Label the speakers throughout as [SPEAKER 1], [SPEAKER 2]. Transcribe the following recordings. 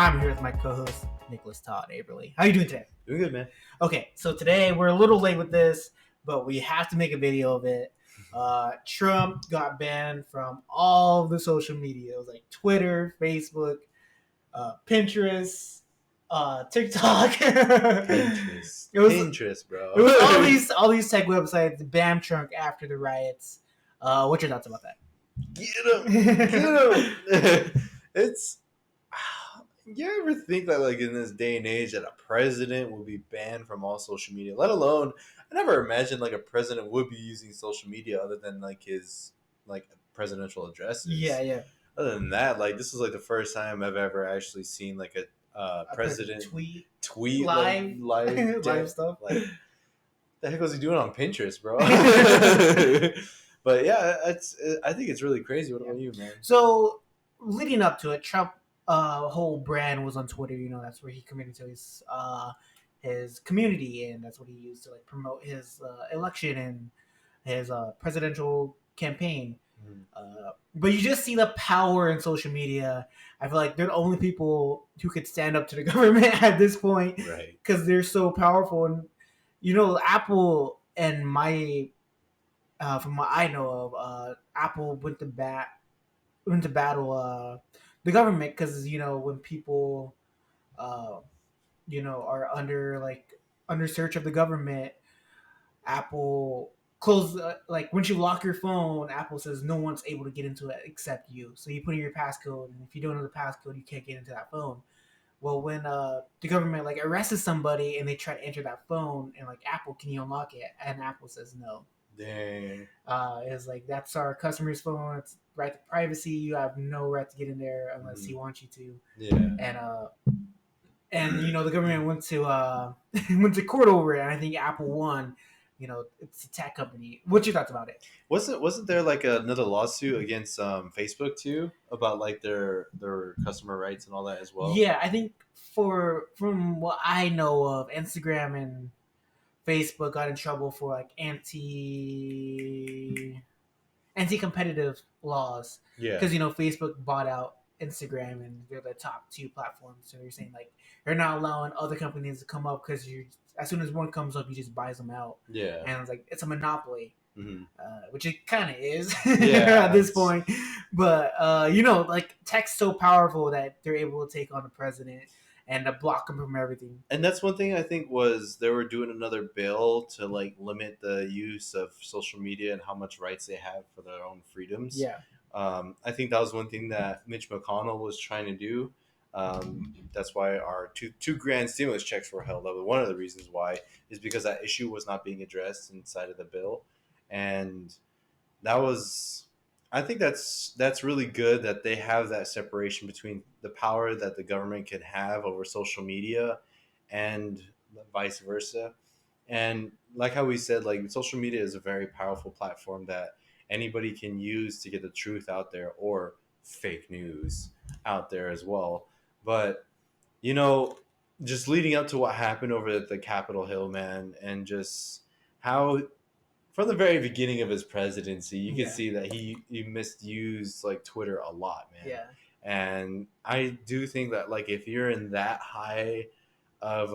[SPEAKER 1] I'm here with my co-host Nicholas Todd Averly. How you doing today?
[SPEAKER 2] Doing good, man.
[SPEAKER 1] Okay, so today we're a little late with this, but we have to make a video of it. Trump got banned from all the social media. It was like Twitter, Facebook, Pinterest, TikTok.
[SPEAKER 2] Pinterest. Pinterest, bro.
[SPEAKER 1] It was all these tech websites banned Trump after the riots. What's your thoughts about that?
[SPEAKER 2] Get him. Get him. It's... You ever think that, like, in this day and age that a president would be banned from all social media? Let alone, I never imagined, like, a president would be using social media other than, like, his, like, presidential addresses.
[SPEAKER 1] Yeah.
[SPEAKER 2] Other than that, like, this is, like, the first time I've ever actually seen, like, a president tweet
[SPEAKER 1] live
[SPEAKER 2] live
[SPEAKER 1] stuff.
[SPEAKER 2] Like, the heck was he doing on Pinterest, bro? But yeah, I think it's really crazy. What about you, man?
[SPEAKER 1] So leading up to it, Trump whole brand was on Twitter. You know, that's where he committed to his community, and that's what he used to like promote his election and his presidential campaign. But you just see the power in social media. I feel like they're the only people who could stand up to the government at this point,
[SPEAKER 2] right?
[SPEAKER 1] Because they're so powerful. And you know, Apple and my from what I know of, Apple went to battle the government because you know when people you know are under search of the government, Apple close like once you lock your phone, Apple says no one's able to get into it except you. So you put in your passcode, and if you don't know the passcode, you can't get into that phone. Well, when the government like arrests somebody and they try to enter that phone, and like Apple, can you unlock it? And Apple says no.
[SPEAKER 2] Dang.
[SPEAKER 1] It's like that's our customer's phone. It's right to privacy. You have no right to get in there unless he wants you to.
[SPEAKER 2] Yeah.
[SPEAKER 1] And you know the government went to court over it, and I think Apple won. You know, it's a tech company. What's your thoughts about it?
[SPEAKER 2] Wasn't there like another lawsuit against Facebook too about like their customer rights and all that as well?
[SPEAKER 1] Yeah, I think from what I know of, Instagram and Facebook got in trouble for like anti-competitive laws.
[SPEAKER 2] Yeah.
[SPEAKER 1] Because you know Facebook bought out Instagram and they're the top two platforms. So you're saying like you're not allowing other companies to come up because you as soon as one comes up, you just buys them out.
[SPEAKER 2] Yeah.
[SPEAKER 1] And it's like it's a monopoly, which it kind of is
[SPEAKER 2] Yeah,
[SPEAKER 1] at this point. But you know, like tech's so powerful that they're able to take on the president and to block him from everything.
[SPEAKER 2] And that's one thing I think was they were doing another bill to like limit the use of social media and how much rights they have for their own freedoms.
[SPEAKER 1] Yeah.
[SPEAKER 2] I think that was one thing that Mitch McConnell was trying to do. That's why our two grand stimulus checks were held up. One of the reasons why is because that issue was not being addressed inside of the bill, and that was. I think that's really good that they have that separation between the power that the government can have over social media and vice versa. And like how we said, like social media is a very powerful platform that anybody can use to get the truth out there or fake news out there as well. But, you know, just leading up to what happened over at the Capitol Hill, man, and just how from the very beginning of his presidency, you can see that he misused like Twitter a lot, man.
[SPEAKER 1] Yeah.
[SPEAKER 2] And I do think that like if you're in that high of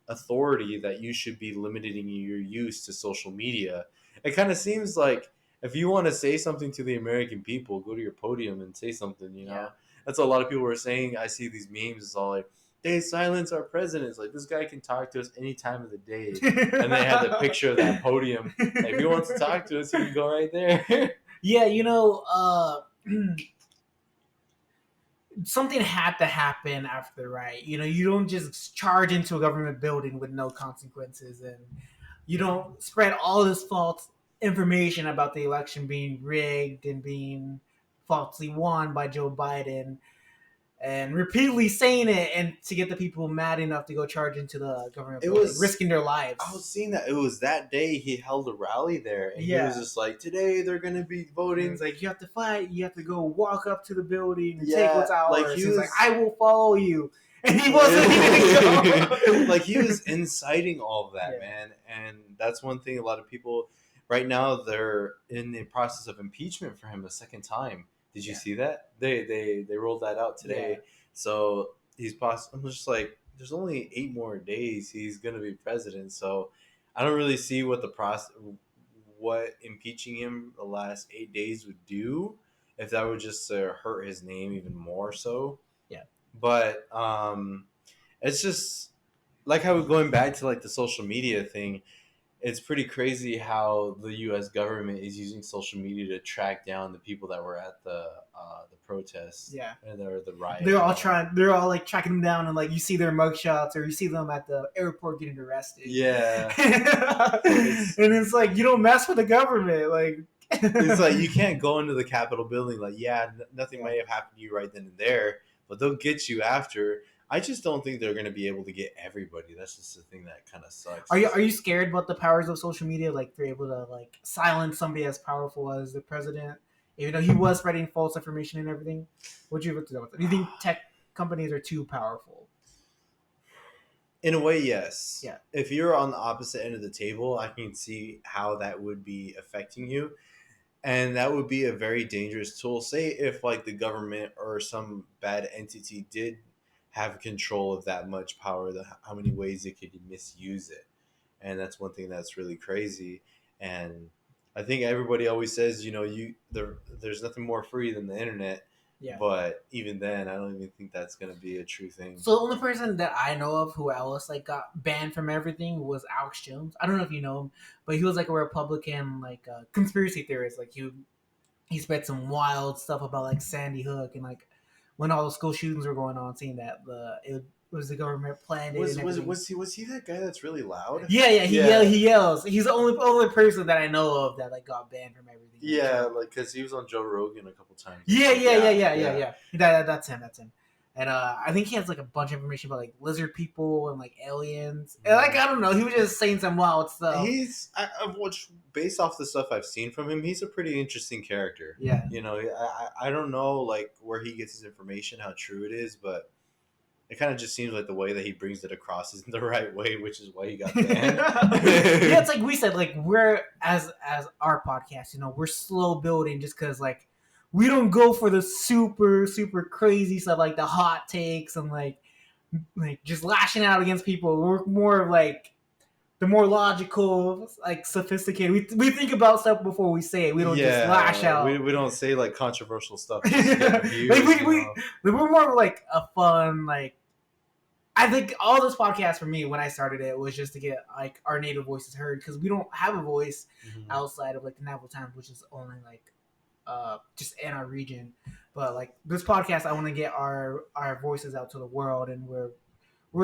[SPEAKER 2] authority that you should be limiting your use to social media. It kind of seems like if you want to say something to the American people, go to your podium and say something, you know?
[SPEAKER 1] Yeah.
[SPEAKER 2] That's what a lot of people were saying. I see these memes. It's all like, they silence our presidents. Like, this guy can talk to us any time of the day. And they had the picture of that podium. Like, if he wants to talk to us, he can go right there.
[SPEAKER 1] Yeah, you know, something had to happen after the riot. You know, you don't just charge into a government building with no consequences, and you don't spread all this false information about the election being rigged and being falsely won by Joe Biden, and repeatedly saying it, and to get the people mad enough to go charge into the government building, risking their lives.
[SPEAKER 2] I was seeing that it was that day he held a rally there, and he was just like, today they're going to be voting.
[SPEAKER 1] It's like, you have to fight, you have to go walk up to the building and take what's ours. Like, he's like, I will follow you. And he wasn't even go.
[SPEAKER 2] Like, he was inciting all of that, man. And that's one thing a lot of people, right now, they're in the process of impeachment for him a second time. Did you see that? They rolled that out today, So he's possible. I'm just like, there's only 8 more days. He's gonna be president. So I don't really see what the process, what impeaching him the last 8 days would do, if that would just hurt his name even more. So,
[SPEAKER 1] Yeah.
[SPEAKER 2] but it's just like how we're going back to like the social media thing. It's pretty crazy how the U.S. government is using social media to track down the people that were at the protests
[SPEAKER 1] Yeah.
[SPEAKER 2] and the riot
[SPEAKER 1] They're
[SPEAKER 2] and
[SPEAKER 1] all
[SPEAKER 2] all that.
[SPEAKER 1] trying. They're all like tracking them down, and like you see their mugshots, or you see them at the airport getting arrested.
[SPEAKER 2] Yeah,
[SPEAKER 1] And it's like you don't mess with the government. Like
[SPEAKER 2] it's like you can't go into the Capitol building like, yeah, nothing
[SPEAKER 1] Yeah.
[SPEAKER 2] might have happened to you right then and there, but they'll get you after. I just don't think they're going to be able to get everybody. That's just the thing that kind of sucks.
[SPEAKER 1] Are you scared about the powers of social media? Like they're able to like silence somebody as powerful as the president, even though he was spreading false information and everything. What do you look at? Do you think tech companies are too powerful?
[SPEAKER 2] In a way, yes.
[SPEAKER 1] Yeah.
[SPEAKER 2] If you're on the opposite end of the table, I can see how that would be affecting you. And that would be a very dangerous tool. Say if like the government or some bad entity did have control of that much power, how many ways it could misuse it. And that's one thing that's really crazy. And I think everybody always says, there's nothing more free than the internet.
[SPEAKER 1] Yeah.
[SPEAKER 2] But even then, I don't even think that's going to be a true thing.
[SPEAKER 1] So the only person that I know of who else like got banned from everything was Alex Jones. I don't know if you know him, but he was like a Republican, like conspiracy theorist. Like he spread some wild stuff about like Sandy Hook and like when all the school shootings were going on, saying that it was the government planned it
[SPEAKER 2] Was
[SPEAKER 1] and
[SPEAKER 2] was
[SPEAKER 1] everything.
[SPEAKER 2] was he that guy that's really loud?
[SPEAKER 1] Yeah,
[SPEAKER 2] Yeah,
[SPEAKER 1] he yells. He's the only person that I know of that like got banned from everything.
[SPEAKER 2] yeah, like because he was on Joe Rogan a couple times.
[SPEAKER 1] That's him. That's him. And I think he has like a bunch of information about like lizard people and like aliens. And like I don't know, he was just saying some wild stuff.
[SPEAKER 2] I've watched based off the stuff I've seen from him. He's a pretty interesting character.
[SPEAKER 1] Yeah.
[SPEAKER 2] I don't know like where he gets his information, how true it is, but it kind of just seems like the way that he brings it across isn't the right way, which is why he got banned.
[SPEAKER 1] Yeah, it's like we said, like we're as our podcast, we're slow building just because like we don't go for the super crazy stuff like the hot takes and like just lashing out against people. We're more of like the more logical, like sophisticated. We think about stuff before we say it. We don't just lash out.
[SPEAKER 2] We don't say like controversial stuff.
[SPEAKER 1] Like we're more like a fun like. I think all this podcast for me when I started it was just to get like our native voices heard because we don't have a voice outside of like the Navajo Times, which is only like just in our region. But like this podcast, I want to get our voices out to the world, and we're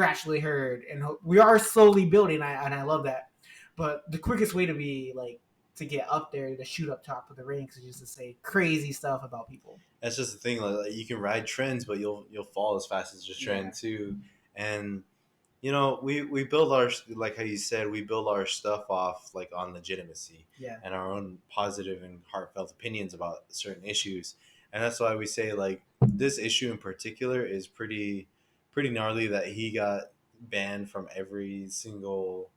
[SPEAKER 1] actually heard, and we are slowly building. And I love that. But the quickest way to be like to get up there, to shoot up top of the ranks, is just to say crazy stuff about people.
[SPEAKER 2] That's just the thing. Like you can ride trends, but you'll fall as fast as your trend too. And we build our, like how you said, we build our stuff off like on legitimacy and our own positive and heartfelt opinions about certain issues. And that's why we say like this issue in particular is pretty gnarly that he got banned from every single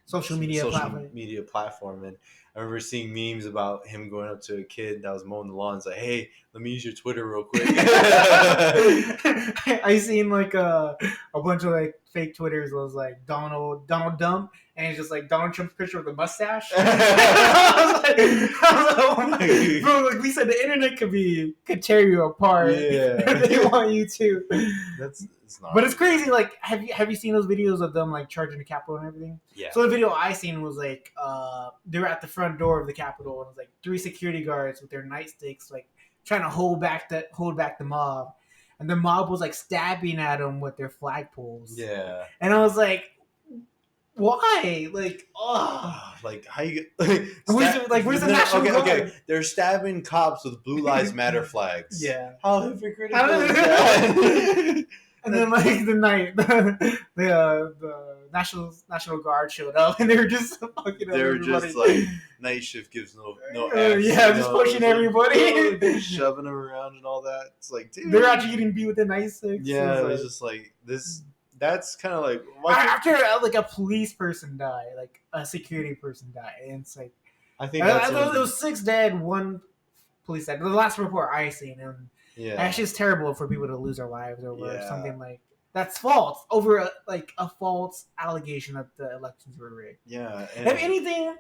[SPEAKER 1] social media
[SPEAKER 2] platform. And I remember seeing memes about him going up to a kid that was mowing the lawn. It's like, hey, let me use your Twitter real quick.
[SPEAKER 1] I seen like a bunch of like fake Twitters was like Donald Dump, and it's just like Donald Trump's picture with a mustache. I was like, oh my, bro, like we said, the internet could tear you apart if they want you to. But it's crazy. Like, have you seen those videos of them like charging the Capitol and everything?
[SPEAKER 2] Yeah.
[SPEAKER 1] So the video I seen was like they were at the front door of the Capitol, and it was like 3 security guards with their nightsticks, like trying to hold back the mob, and the mob was like stabbing at them with their flagpoles.
[SPEAKER 2] Yeah.
[SPEAKER 1] And I was like, why? Like, oh,
[SPEAKER 2] like how you
[SPEAKER 1] where's the National Guard?
[SPEAKER 2] Okay, they're stabbing cops with Blue Lives Matter flags.
[SPEAKER 1] Yeah.
[SPEAKER 2] How hypocritical is that?
[SPEAKER 1] And then like the National Guard showed up, and they were just fucking.
[SPEAKER 2] They were just like night shift gives no F's,
[SPEAKER 1] just pushing everybody,
[SPEAKER 2] shoving them around and all that. It's like, dude,
[SPEAKER 1] they're actually getting beat with the nightsticks.
[SPEAKER 2] Yeah, it was just like this. That's kind of like
[SPEAKER 1] after like a police person died, like a security person died, and it's like
[SPEAKER 2] I think
[SPEAKER 1] there was 6 dead, 1 police died. The last report I seen, and
[SPEAKER 2] Yeah.
[SPEAKER 1] Actually, it's terrible for people to lose their lives over
[SPEAKER 2] Yeah.
[SPEAKER 1] something like that's false, over a false allegation that the elections were rigged.
[SPEAKER 2] Yeah.
[SPEAKER 1] If
[SPEAKER 2] And
[SPEAKER 1] anything,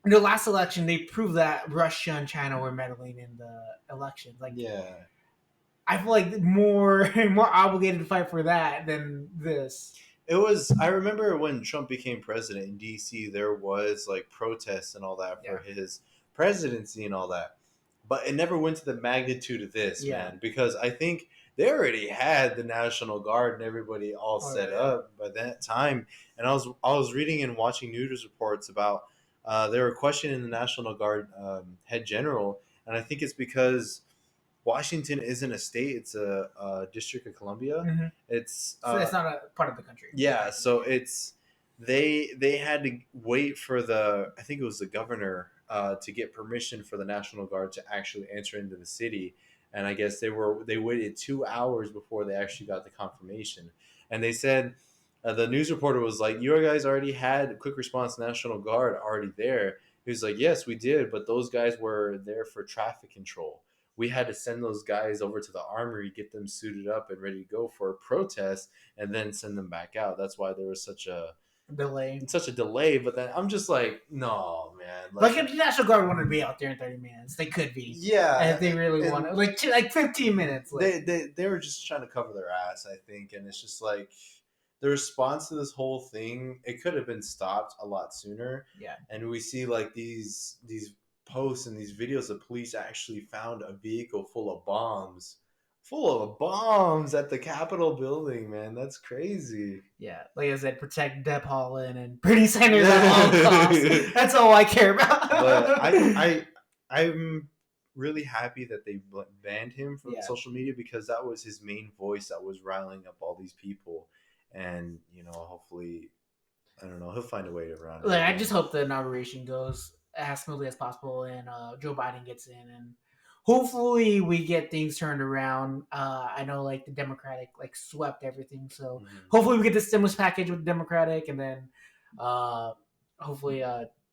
[SPEAKER 1] in the last election, they proved that Russia and China were meddling in the elections. Like,
[SPEAKER 2] yeah.
[SPEAKER 1] I feel like more more obligated to fight for that than this.
[SPEAKER 2] It was. I remember when Trump became president in D.C., there was like protests and all that for
[SPEAKER 1] Yeah.
[SPEAKER 2] his presidency and all that, but it never went to the magnitude of this,
[SPEAKER 1] Yeah.
[SPEAKER 2] man. Because I think they already had the National Guard and everybody all
[SPEAKER 1] Oh,
[SPEAKER 2] set
[SPEAKER 1] yeah.
[SPEAKER 2] up by that time. And I was reading and watching news reports about they were questioning the National Guard head general, and I think it's because Washington isn't a state; it's a District of Columbia.
[SPEAKER 1] Mm-hmm.
[SPEAKER 2] It's
[SPEAKER 1] So it's not a part of the country.
[SPEAKER 2] yeah, so it's they had to wait for the I think it was the governor to get permission for the National Guard to actually enter into the city, and I guess they waited 2 hours before they actually got the confirmation, and they said the news reporter was like, "You guys already had quick response National Guard already there." He was like, "Yes, we did, but those guys were there for traffic control. We had to send those guys over to the armory, get them suited up and ready to go for a protest, and then send them back out. That's why there was
[SPEAKER 1] Delay.
[SPEAKER 2] such a delay." But then I'm just like, no, man.
[SPEAKER 1] Like if the National Guard wanted to be out there in 30 minutes, they could be.
[SPEAKER 2] Yeah,
[SPEAKER 1] And if they really wanted, like 15 minutes. Like,
[SPEAKER 2] they were just trying to cover their ass, I think, and it's just like the response to this whole thing. It could have been stopped a lot sooner.
[SPEAKER 1] yeah.
[SPEAKER 2] And we see like these posts and these videos of police actually found a vehicle full of bombs at the Capitol building, man. That's crazy.
[SPEAKER 1] Yeah, like I said, protect Deb Haaland and Bernie Sanders at all costs. That's all I care about.
[SPEAKER 2] But I'm really happy that they banned him from
[SPEAKER 1] Yeah.
[SPEAKER 2] social media, because that was his main voice that was riling up all these people, and hopefully, I don't know, he'll find a way around it.
[SPEAKER 1] Like, I just hope the inauguration goes as smoothly as possible and Joe Biden gets in, and hopefully we get things turned around. I know like the Democratic swept everything, so hopefully we get the stimulus package with the Democratic, and then hopefully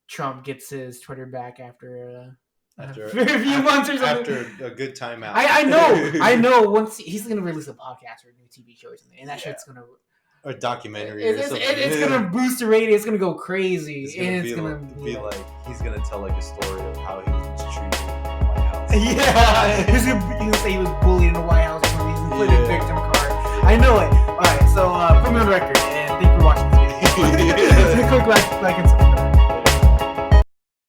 [SPEAKER 1] Trump gets his Twitter back after a few months or something.
[SPEAKER 2] After a good time out.
[SPEAKER 1] I know. Once he's gonna release a podcast or a new TV show or something, and that shit's gonna.
[SPEAKER 2] Or a documentary.
[SPEAKER 1] It's gonna boost the rating. It's gonna go crazy.
[SPEAKER 2] It's gonna be like he's gonna tell like a story of how he was mistreated in the White House.
[SPEAKER 1] Yeah, he's gonna say he was bullied in the White House when he's included victim card. I know it. All right, so put me on the record, and thank you for watching this video. Click like and subscribe.